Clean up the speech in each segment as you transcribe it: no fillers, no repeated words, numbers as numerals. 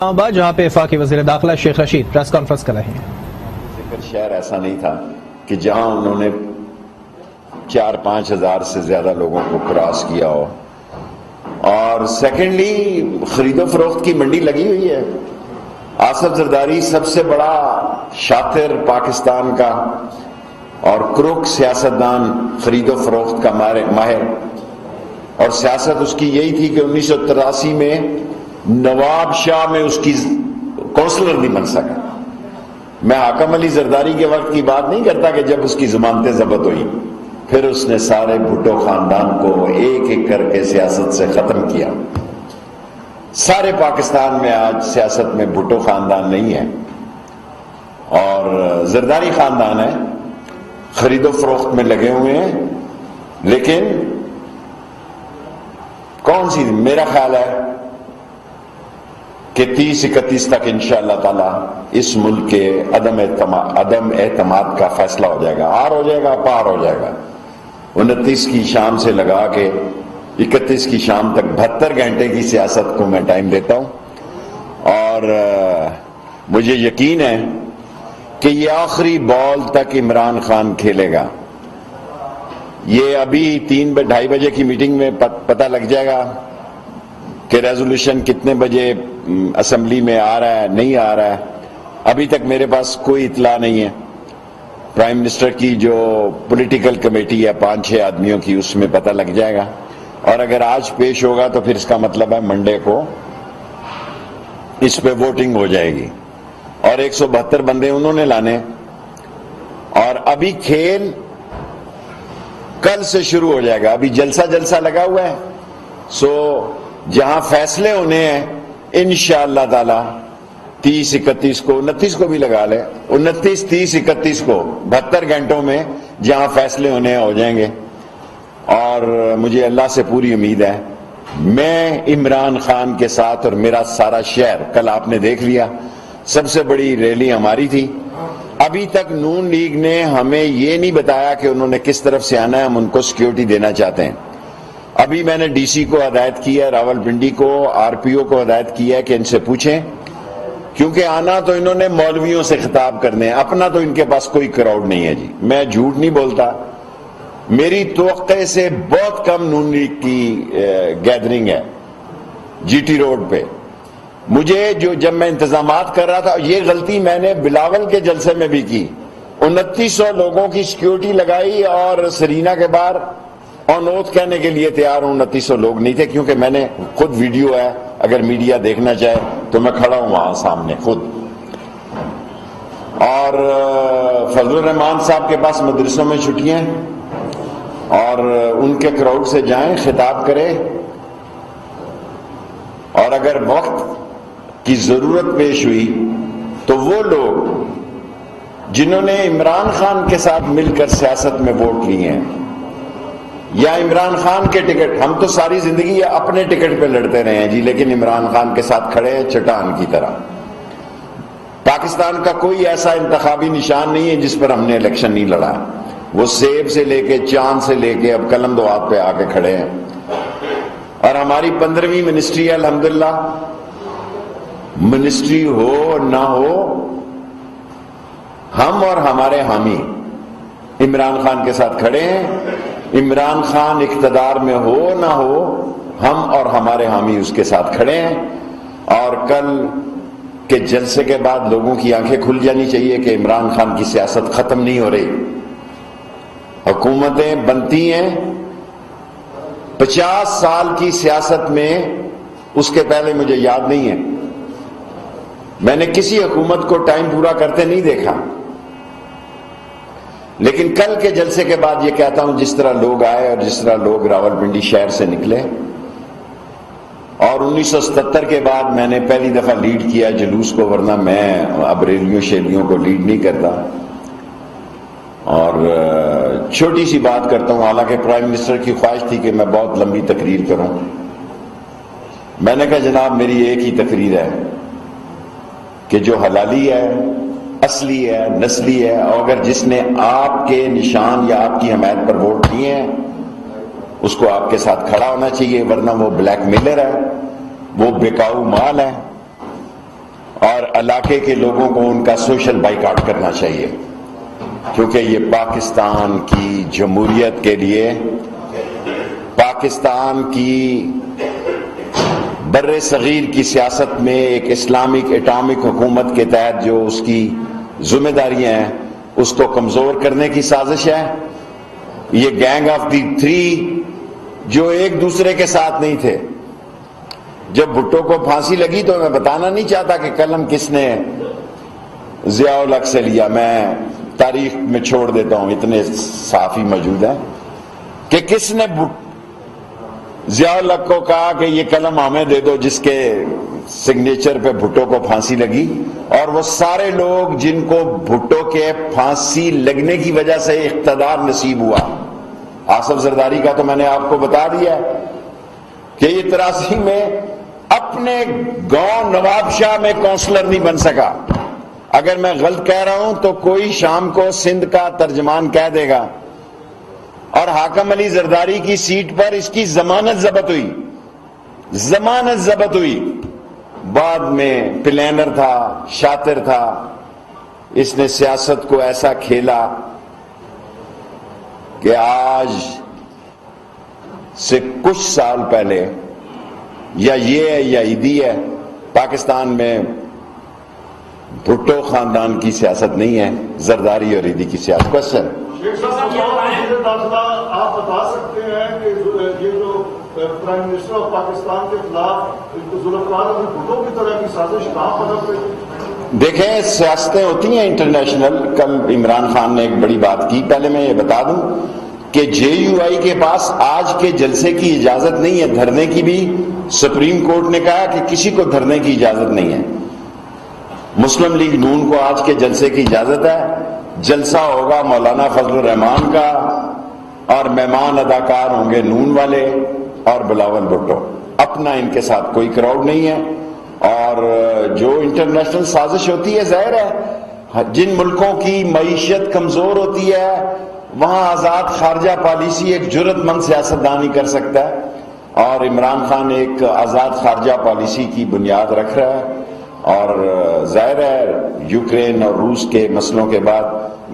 جہاں پہ وفاقی وزیر داخلہ شیخ رشید پریس کانفرنس کر رہے ہیں۔ ذکر شہر ایسا نہیں تھا کہ جہاں انہوں نے 4-5 ہزار سے زیادہ لوگوں کو کراس کیا ہو، اور سیکنڈلی خرید و فروخت کی منڈی لگی ہوئی ہے۔ آصف زرداری سب سے بڑا شاطر پاکستان کا اور کروک سیاستدان، خرید و فروخت کا ماہر، اور سیاست اس کی یہی تھی کہ 1983 میں نواب شاہ میں اس کی کونسلر نہیں بن سکا۔ میں حاکم علی زرداری کے وقت کی بات نہیں کرتا کہ جب اس کی ضمانتیں ضبط ہوئی، پھر اس نے سارے بھٹو خاندان کو ایک ایک کر کے سیاست سے ختم کیا۔ سارے پاکستان میں آج سیاست میں بھٹو خاندان نہیں ہے اور زرداری خاندان ہے، خرید و فروخت میں لگے ہوئے ہیں۔ لیکن کون سی، میرا خیال ہے کہ 30-31 تک انشاءاللہ تعالی اس ملک کے عدم اعتماد کا فیصلہ ہو جائے گا، آر ہو جائے گا، پار ہو جائے گا۔ 29 کی شام سے لگا کے 31 کی شام تک 72 گھنٹے کی سیاست کو میں ٹائم دیتا ہوں، اور مجھے یقین ہے کہ یہ آخری بال تک عمران خان کھیلے گا۔ یہ ابھی 2:30 بجے کی میٹنگ میں پتہ لگ جائے گا کہ ریزولوشن کتنے بجے اسمبلی میں آ رہا ہے، نہیں آ رہا ہے۔ ابھی تک میرے پاس کوئی اطلاع نہیں ہے۔ پرائم منسٹر کی جو پولیٹیکل کمیٹی ہے 5-6 آدمیوں کی، اس میں پتہ لگ جائے گا، اور اگر آج پیش ہوگا تو پھر اس کا مطلب ہے منڈے کو اس پہ ووٹنگ ہو جائے گی، اور 172 بندے انہوں نے لانے، اور ابھی کھیل کل سے شروع ہو جائے گا۔ ابھی جلسہ لگا ہوا ہے، سو جہاں فیصلے ہونے ہیں انشاءاللہ تعالی 30-31 کو، 29 کو بھی لگا لیں، 29, 30, 31 کو 72 گھنٹوں میں جہاں فیصلے ہونے ہو جائیں گے۔ اور مجھے اللہ سے پوری امید ہے، میں عمران خان کے ساتھ، اور میرا سارا شہر، کل آپ نے دیکھ لیا سب سے بڑی ریلی ہماری تھی۔ ابھی تک نون لیگ نے ہمیں یہ نہیں بتایا کہ انہوں نے کس طرف سے آنا ہے، ہم ان کو سیکیورٹی دینا چاہتے ہیں۔ ابھی میں نے ڈی سی کو ہدایت کی ہے، راول پنڈی کو، آر پی او کو ہدایت کی ہے کہ ان سے پوچھیں، کیونکہ آنا تو انہوں نے مولویوں سے خطاب کرنے ہیں، اپنا تو ان کے پاس کوئی کراؤڈ نہیں ہے۔ جی میں جھوٹ نہیں بولتا، میری توقع سے بہت کم نون لیگ کی گیدرنگ ہے جی ٹی روڈ پہ۔ مجھے جب میں انتظامات کر رہا تھا، یہ غلطی میں نے بلاول کے جلسے میں بھی کی، 2900 لوگوں کی سیکیورٹی لگائی، اور سرینا کے باہر آن اوتھ کہنے کے لیے تیار ہوں 2900 لوگ نہیں تھے، کیونکہ میں نے خود ویڈیو ہے، اگر میڈیا دیکھنا چاہے تو میں کھڑا ہوں وہاں سامنے خود۔ اور فضل الرحمان صاحب کے پاس مدرسوں میں چھٹیاں ہیں، اور ان کے کراؤڈ سے جائیں، خطاب کریں، اور اگر وقت کی ضرورت پیش ہوئی تو وہ لوگ جنہوں نے عمران خان کے ساتھ مل کر سیاست میں ووٹ لیے ہیں، یا عمران خان کے ٹکٹ، ہم تو ساری زندگی اپنے ٹکٹ پہ لڑتے رہے ہیں جی، لیکن عمران خان کے ساتھ کھڑے ہیں چٹان کی طرح۔ پاکستان کا کوئی ایسا انتخابی نشان نہیں ہے جس پر ہم نے الیکشن نہیں لڑا، وہ سیب سے لے کے چاند سے لے کے اب قلم دو ہاتھ پہ آ کے کھڑے ہیں۔ اور ہماری 15ویں منسٹری ہے، الحمدللہ، منسٹری ہو نہ ہو، ہم اور ہمارے حامی عمران خان کے ساتھ کھڑے ہیں۔ عمران خان اقتدار میں ہو نہ ہو، ہم اور ہمارے حامی اس کے ساتھ کھڑے ہیں۔ اور کل کے جلسے کے بعد لوگوں کی آنکھیں کھل جانی چاہیے کہ عمران خان کی سیاست ختم نہیں ہو رہی، حکومتیں بنتی ہیں۔ 50 سال کی سیاست میں، اس کے پہلے مجھے یاد نہیں ہے میں نے کسی حکومت کو ٹائم پورا کرتے نہیں دیکھا، لیکن کل کے جلسے کے بعد یہ کہتا ہوں، جس طرح لوگ آئے اور جس طرح لوگ راول پنڈی شہر سے نکلے، اور 1977 کے بعد میں نے پہلی دفعہ لیڈ کیا جلوس کو، ورنہ میں اب ریلیوں شیلیوں کو لیڈ نہیں کرتا۔ اور چھوٹی سی بات کرتا ہوں، حالانکہ پرائم منسٹر کی خواہش تھی کہ میں بہت لمبی تقریر کروں، میں نے کہا جناب میری ایک ہی تقریر ہے کہ جو حلالی ہے، اصلی ہے، نسلی ہے، اور اگر جس نے آپ کے نشان یا آپ کی حمایت پر ووٹ دیے ہیں اس کو آپ کے ساتھ کھڑا ہونا چاہیے، ورنہ وہ بلیک میلر ہے، وہ بکاؤ مال ہے۔ اور علاقے کے لوگوں کو ان کا سوشل بائیکاٹ کرنا چاہیے، کیونکہ یہ پاکستان کی جمہوریت کے لیے، پاکستان کی بر صغیر کی سیاست میں ایک اسلامک اٹامک حکومت کے تحت جو اس کی ذمہ داریاں ہیں اس کو کمزور کرنے کی سازش ہے۔ یہ گینگ آف دی تھری جو ایک دوسرے کے ساتھ نہیں تھے، جب بھٹو کو پھانسی لگی تو میں بتانا نہیں چاہتا کہ قلم کس نے ضیاء الحق سے لیا، میں تاریخ میں چھوڑ دیتا ہوں، اتنے صحافی موجود ہیں کہ کس نے ضیاء الحق کو کہا کہ یہ قلم ہمیں دے دو جس کے سگنیچر پہ بھٹو کو پھانسی لگی، اور وہ سارے لوگ جن کو بھٹو کے پھانسی لگنے کی وجہ سے اقتدار نصیب ہوا۔ آصف زرداری کا تو میں نے آپ کو بتا دیا کہ یہ 83 میں اپنے گاؤں نواب شاہ میں کونسلر نہیں بن سکا۔ اگر میں غلط کہہ رہا ہوں تو کوئی شام کو سندھ کا ترجمان کہہ دے گا۔ اور حاکم علی زرداری کی سیٹ پر اس کی ضمانت ضبط ہوئی، بعد میں پلینر تھا، شاطر تھا، اس نے سیاست کو ایسا کھیلا کہ آج سے کچھ سال پہلے یا یہ ہے یا عیدی ہے، پاکستان میں بھٹو خاندان کی سیاست نہیں ہے، زرداری اور عیدی کی سیاست۔ کوشچن آپ بتا سکتے ہیں کہ یہ جو پرائم منسٹر آف پاکستان کے خلاف ذوالفقار علی بھٹو کی طرح کی سازش کہاں پنپ رہی؟ دیکھیں، سیاستیں ہوتی ہیں انٹرنیشنل۔ کل عمران خان نے ایک بڑی بات کی، پہلے میں یہ بتا دوں کہ جے یو آئی کے پاس آج کے جلسے کی اجازت نہیں ہے، دھرنے کی بھی سپریم کورٹ نے کہا کہ کسی کو دھرنے کی اجازت نہیں ہے۔ مسلم لیگ نون کو آج کے جلسے کی اجازت ہے، جلسہ ہوگا مولانا فضل الرحمان کا، اور مہمان اداکار ہوں گے نون والے اور بلاول بھٹو۔ اپنا ان کے ساتھ کوئی کراؤڈ نہیں ہے، اور جو انٹرنیشنل سازش ہوتی ہے، ظاہر ہے جن ملکوں کی معیشت کمزور ہوتی ہے وہاں آزاد خارجہ پالیسی ایک جرت مند سیاستدان ہی کر سکتا ہے، اور عمران خان ایک آزاد خارجہ پالیسی کی بنیاد رکھ رہا ہے۔ اور ظاہر ہے یوکرین اور روس کے مسئلوں کے بعد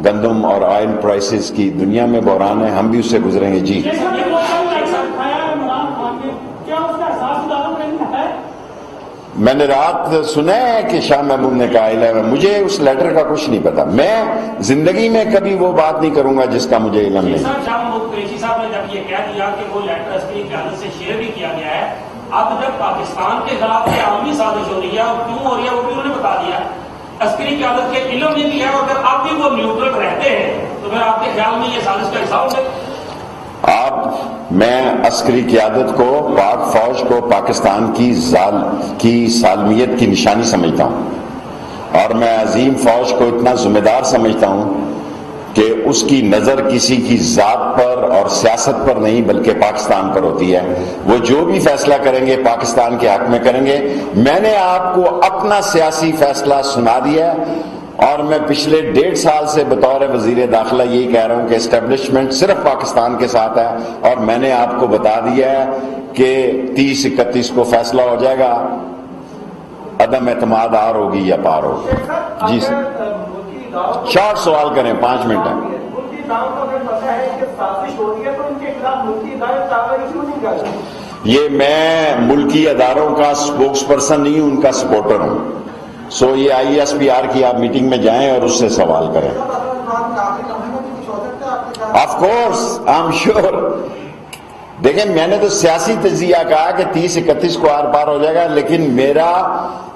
گندم اور آئل پرائسز کی دنیا میں بحران ہے، ہم بھی اس سے گزریں گے۔ جی میں نے رات سنا ہے کہ شاہ محمود نے کہا ہے، مجھے اس لیٹر کا کچھ نہیں پتا، میں زندگی میں کبھی وہ بات نہیں کروں گا جس کا مجھے علم نہیں۔ شاہ محمود قریشی صاحب نے جب یہ کہہ دیا کہ وہ لیٹر عسکری قیادت سے شیئر بھی کیا گیا ہے، اب جب پاکستان کے خلاف یہ عالمی سازش ہو رہی ہے اور کیوں ہو رہی ہے وہ بھی انہوں نے بتا دیا، عسکری قیادت کے علم نہیں دیا، اور اگر اب بھی وہ نیوٹرل رہتے ہیں تو پھر آپ کے خیال میں یہ سازش کا حصہ ہوں گے؟ میں عسکری قیادت کو، پاک فوج کو پاکستان کی سالمیت کی نشانی سمجھتا ہوں، اور میں عظیم فوج کو اتنا ذمہ دار سمجھتا ہوں کہ اس کی نظر کسی کی ذات پر اور سیاست پر نہیں بلکہ پاکستان پر ہوتی ہے۔ وہ جو بھی فیصلہ کریں گے پاکستان کے حق میں کریں گے۔ میں نے آپ کو اپنا سیاسی فیصلہ سنا دیا ہے، اور میں پچھلے 1.5 سال سے بطور وزیر داخلہ یہی کہہ رہا ہوں کہ اسٹیبلشمنٹ صرف پاکستان کے ساتھ ہے، اور میں نے آپ کو بتا دیا ہے کہ 30-31 کو فیصلہ ہو جائے گا، عدم اعتماد آر ہوگی یا پار ہوگی۔ جی سر، شارٹ سوال کریں، 5 منٹ ہیں۔ یہ میں ملکی اداروں کا سپوکس پرسن نہیں ہوں، ان کا سپورٹر ہوں۔ سو یہ ISPR کی آپ میٹنگ میں جائیں اور اس سے سوال کریں۔ Of course, I am sure. دیکھیں، میں نے تو سیاسی تجزیہ کہا کہ 30-31 کو آر پار ہو جائے گا، لیکن میرا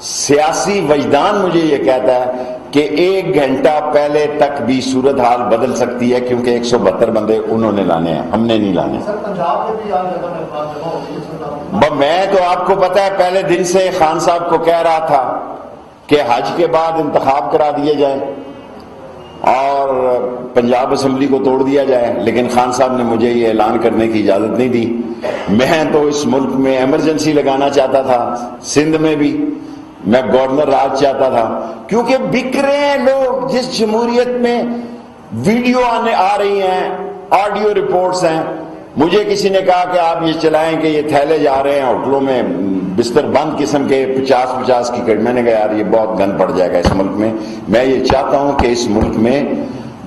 سیاسی وجدان مجھے یہ کہتا ہے کہ 1 گھنٹہ پہلے تک بھی صورتحال بدل سکتی ہے، کیونکہ 172 بندے انہوں نے لانے ہیں، ہم نے نہیں لانے۔ میں تو آپ کو پتا ہے پہلے دن سے خان صاحب کو کہہ رہا تھا کہ حج کے بعد انتخاب کرا دیے جائیں اور پنجاب اسمبلی کو توڑ دیا جائے، لیکن خان صاحب نے مجھے یہ اعلان کرنے کی اجازت نہیں دی۔ میں تو اس ملک میں ایمرجنسی لگانا چاہتا تھا، سندھ میں بھی میں گورنر راج چاہتا تھا، کیونکہ بک رہے ہیں لوگ۔ جس جمہوریت میں ویڈیو آ رہی ہیں، آڈیو رپورٹس ہیں، مجھے کسی نے کہا کہ آپ یہ چلائیں کہ یہ تھیلے جا رہے ہیں ہوٹلوں میں بستر بند قسم کے 50 کی کٹ. میں نے کہا یار یہ بہت گند پڑ جائے گا اس ملک میں. میں یہ چاہتا ہوں کہ اس ملک میں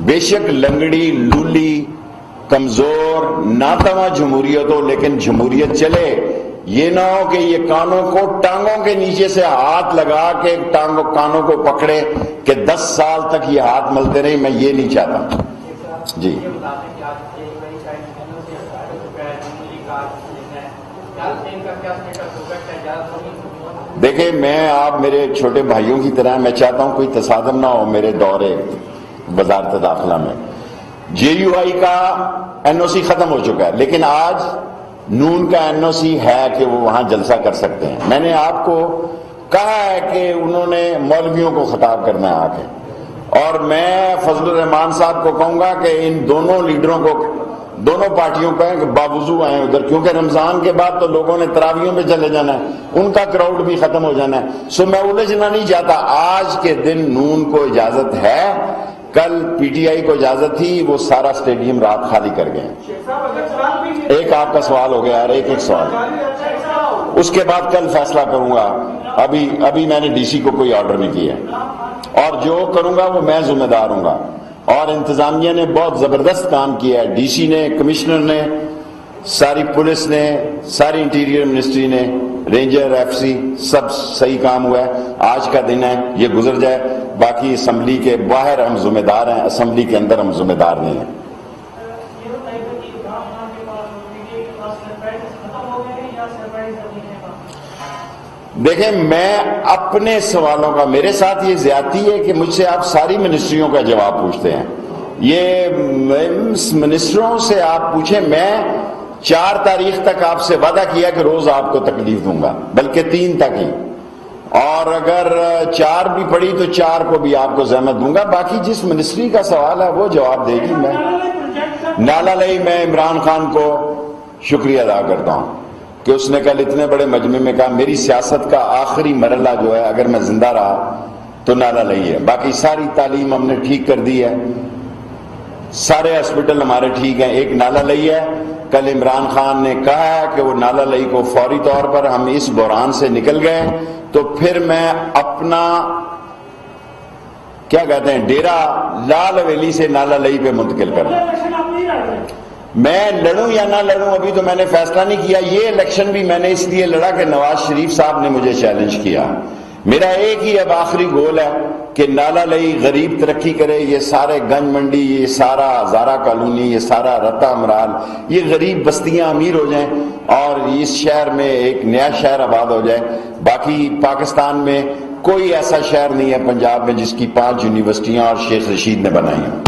بے شک لنگڑی لولی کمزور ناتواں جمہوریت ہو لیکن جمہوریت چلے. یہ نہ ہو کہ یہ کانوں کو ٹانگوں کے نیچے سے ہاتھ لگا کے کانوں کو پکڑے کہ 10 سال تک یہ ہاتھ ملتے رہے. میں یہ نہیں چاہتا. جی دیکھیں میں آپ میرے چھوٹے بھائیوں کی طرح میں چاہتا ہوں کوئی تصادم نہ ہو میرے دورے وزارت داخلہ میں. جے یو آئی کا این او سی ختم ہو چکا ہے لیکن آج نون کا این او سی ہے کہ وہ وہاں جلسہ کر سکتے ہیں. میں نے آپ کو کہا ہے کہ انہوں نے مولویوں کو خطاب کرنا ہے آ کے, اور میں فضل الرحمان صاحب کو کہوں گا کہ ان دونوں لیڈروں کو دونوں پارٹیوں پہ باوضو آئیں ادھر, کیونکہ رمضان کے بعد تو لوگوں نے تراویحوں میں چلے جانا ہے, ان کا کراؤڈ بھی ختم ہو جانا ہے. سو میں الجھنا نہیں چاہتا. آج کے دن نون کو اجازت ہے, کل پی ٹی آئی کو اجازت تھی, وہ سارا اسٹیڈیم رات خالی کر گئے. ایک آپ کا سوال ہو گیا, ایک سوال, اس کے بعد کل فیصلہ کروں گا. ابھی میں نے ڈی سی کو کوئی آرڈر نہیں کیا, اور جو کروں گا وہ میں ذمہ دار ہوں گا. اور انتظامیہ نے بہت زبردست کام کیا ہے, ڈی سی نے, کمشنر نے, ساری پولیس نے, ساری انٹیریئر منسٹری نے, رینجر, ایف سی, سب صحیح کام ہوا ہے. آج کا دن ہے, یہ گزر جائے. باقی اسمبلی کے باہر ہم ذمہ دار ہیں, اسمبلی کے اندر ہم ذمہ دار نہیں ہیں. دیکھیں میں اپنے سوالوں کا, میرے ساتھ یہ زیادتی ہے کہ مجھ سے آپ ساری منسٹریوں کا جواب پوچھتے ہیں. یہ منسٹروں سے آپ پوچھیں. میں 4 تاریخ تک آپ سے وعدہ کیا کہ روز آپ کو تکلیف دوں گا, بلکہ 3 تک ہی, اور اگر 4 بھی پڑی تو 4 کو بھی آپ کو زحمت دوں گا. باقی جس منسٹری کا سوال ہے وہ جواب دے گی. میں نالا لئی میں عمران خان کو شکریہ ادا کرتا ہوں کہ اس نے کل اتنے بڑے مجمع میں کہا میری سیاست کا آخری مرحلہ جو ہے اگر میں زندہ رہا تو نالا لئی ہے. باقی ساری تعلیم ہم نے ٹھیک کر دی ہے, سارے ہاسپٹل ہمارے ٹھیک ہیں, ایک نالا لئی ہے. کل عمران خان نے کہا ہے کہ وہ نالا لئی کو فوری طور پر ہم اس بحران سے نکل گئے تو پھر میں اپنا کیا کہتے ہیں ڈیرا لال حویلی سے نالا لئی پہ منتقل کروں. میں لڑوں یا نہ لڑوں ابھی تو میں نے فیصلہ نہیں کیا. یہ الیکشن بھی میں نے اس لیے لڑا کہ نواز شریف صاحب نے مجھے چیلنج کیا. میرا ایک ہی اب آخری گول ہے کہ نالا لئی غریب ترقی کرے. یہ سارے گنج منڈی, یہ سارا ہزارہ کالونی, یہ سارا رتا امرال, یہ غریب بستیاں امیر ہو جائیں اور اس شہر میں ایک نیا شہر آباد ہو جائے. باقی پاکستان میں کوئی ایسا شہر نہیں ہے پنجاب میں جس کی 5 یونیورسٹیاں اور شیخ رشید نے بنائی ہیں.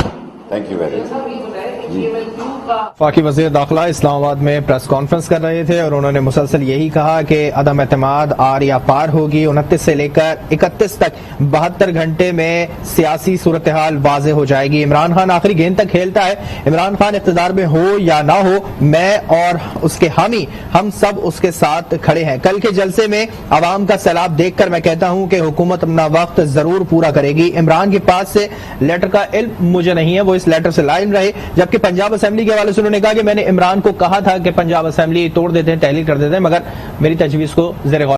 Thank you very much. وفاقی وزیر داخلہ اسلام آباد میں پریس کانفرنس کر رہے تھے اور انہوں نے مسلسل یہی کہا کہ عدم اعتماد آر یا پار ہوگی. 29 سے لے کر 31 تک 72 گھنٹے میں سیاسی صورتحال واضح ہو جائے گی. عمران خان آخری گیند تک کھیلتا ہے. عمران خان اقتدار میں ہو یا نہ ہو, میں اور اس کے حامی ہم سب اس کے ساتھ کھڑے ہیں. کل کے جلسے میں عوام کا سیلاب دیکھ کر میں کہتا ہوں کہ حکومت اپنا وقت ضرور پورا کرے گی. عمران کے پاس سے لیٹر کا علم مجھے نہیں ہے, وہ اس لیٹر سے لائن رہے. جبکہ پنجاب اسمبلی کے حوالے سے انہوں نے کہا کہ میں نے عمران کو کہا تھا کہ پنجاب اسمبلی توڑ دیتے ہیں, تحلیل کر دیتے ہیں, مگر میری تجویز کو زیر غور